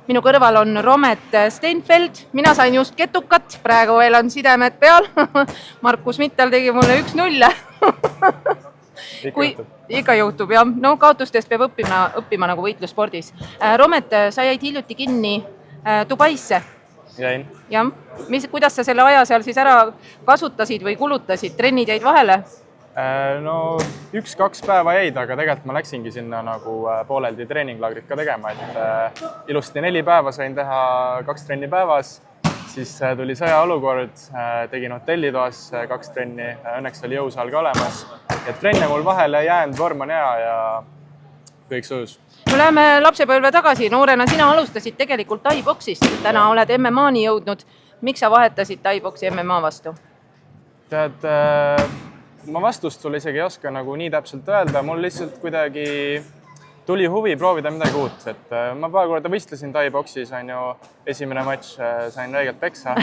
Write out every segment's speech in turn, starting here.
Minu kõrval on Romet Steinfeld, mina sain just ketukat, praegu veel on sidemed peal. Markus Mittal tegi mulle 1-0. Ikka juhtub, jah. No kaotustest peab õppima nagu võitlusspordis. Romet, sa jäid hiljuti kinni Dubaisse. Jäin. Jah. Kuidas sa selle aja seal siis ära kasutasid või kulutasid? Trennid jäid vahele? No 1-2 päeva jäid, aga tegelikult ma läksingi sinna nagu pooleldi treeninglaagrit ka tegema, et ilusti 4 päeva sain teha 2 trenni päevas, siis tuli sõjaolukord, tegin hotellitoas 2 trenni, õnneks oli jõusaal ka olemas, et trenne mul vahele jäänud, vorm on hea ja kõik sujus. Me läheme lapsepõlve tagasi, noorena sina alustasid tegelikult Tai-boksist, täna oled MMA-ni jõudnud. Miks sa vahetasid Tai-boksi MMA vastu? Tead, ma vastust sulle isegi ei oska nagu nii täpselt öelda, mul lihtsalt kuidagi tuli huvi proovida midagi uut, et ma paar korda võistlesin Tai-boksis, on ju, esimene matš sain räigelt peksa,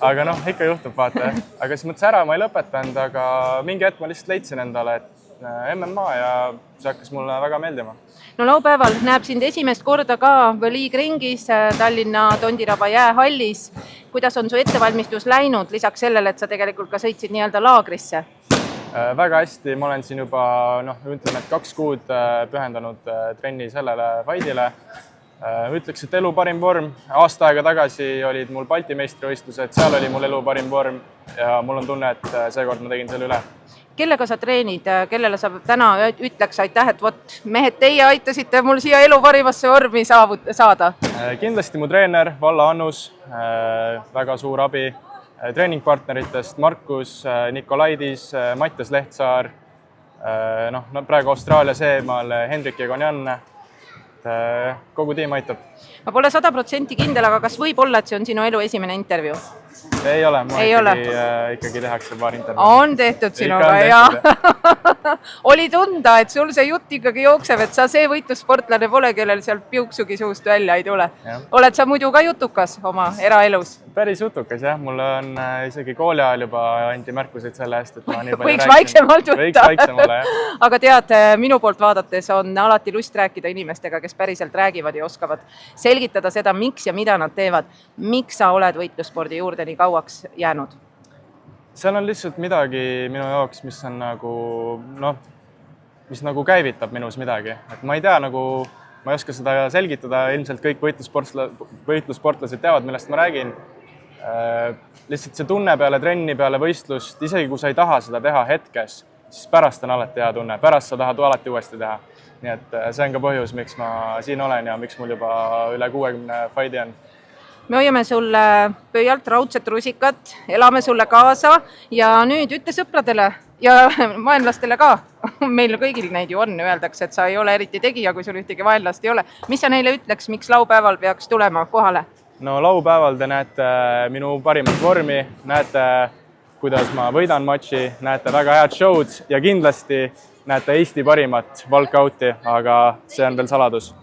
aga noh, ikka juhtub, vaata. Aga siis mõttes ära ma ei lõpetanud, aga mingi hetk ma lihtsalt leidsin endale, et MMA ja see hakkas mulle väga meeldima. No laupäeval näeb sind esimest korda ka liigringis Tallinna Tondiraba jäähallis. Kuidas on su ettevalmistus läinud lisaks sellele, et sa tegelikult ka sõitsid nii-öelda laagrisse? Väga hästi, ma olen siin juba, ütleme, et 2 kuud pühendanud trenni sellele faidile. Ütleks, et elu parim vorm. Aasta aega tagasi olid mul Balti meistrivõistlused, seal oli mul elu parim vorm ja mul on tunne, et seekord ma tegin selle üle. Kellega sa treenid, kellele sa täna ütleks aitäh, et vot mehed, teie aitasite mul siia elu parimasse vormi saada? Kindlasti mu treener Valla Annus, väga suur abi. Treeningpartneritest Markus, Nikolaidis, Mattias Lehtsaar, praegu Austraalias eemal Hendrik Egonjan, kogu tiim aitab. Ma pole 100% kindel, aga kas võib olla, et see on sinu elu esimene intervjuu? Ei ole, ma ikkagi tehakse paar intervjuu. On tehtud sinuga, jah. Oli tunda, et sul see jutt ikkagi jookseb, et sa see võitlussportlane pole, kellel seal piuksugi suust välja ei tule. Oled sa muidu ka jutukas oma eraelus? Päris jutukas, jah. Mulle on isegi kooli ajal juba anti märkuseid selle eest, et ma nii palju võiks vaiksemalt võtta. Võiks vaiksemale, jah. Aga tead, minu poolt vaadates on alati lust rääkida inimestega, kes päriselt räägivad ja oskavad selgitada seda, miks ja mida nad teevad. Miks sa oled võitlusspordi juurde nii kauaks jäänud? Seal on lihtsalt midagi minu jaoks, mis on nagu, mis nagu käivitab minus midagi. Et ma ei tea, ma ei oska seda selgitada, ilmselt kõik võitlussportlased teavad, millest ma räägin. Lihtsalt see tunne peale trenni, peale võistlust, isegi kui sa ei taha seda teha hetkes, siis pärast on alati hea tunne, pärast sa tahad alati uuesti teha. Nii et see on ka põhjus, miks ma siin olen ja miks mul juba üle 60 faidi on. Me hoiame sulle pöialt raudset rusikat, elame sulle kaasa ja nüüd ütle sõpradele ja vaenlastele ka. Meil kõigil neid ju on, öeldakse, et sa ei ole eriti tegija, kui sul ühtegi vaenlast ei ole. Mis sa neile ütleks, miks laupäeval peaks tulema kohale? No laupäeval te näete minu parimat vormi, näete, kuidas ma võidan matši, näete väga head show'd ja kindlasti näete Eesti parimat walkouti, aga see on veel saladus.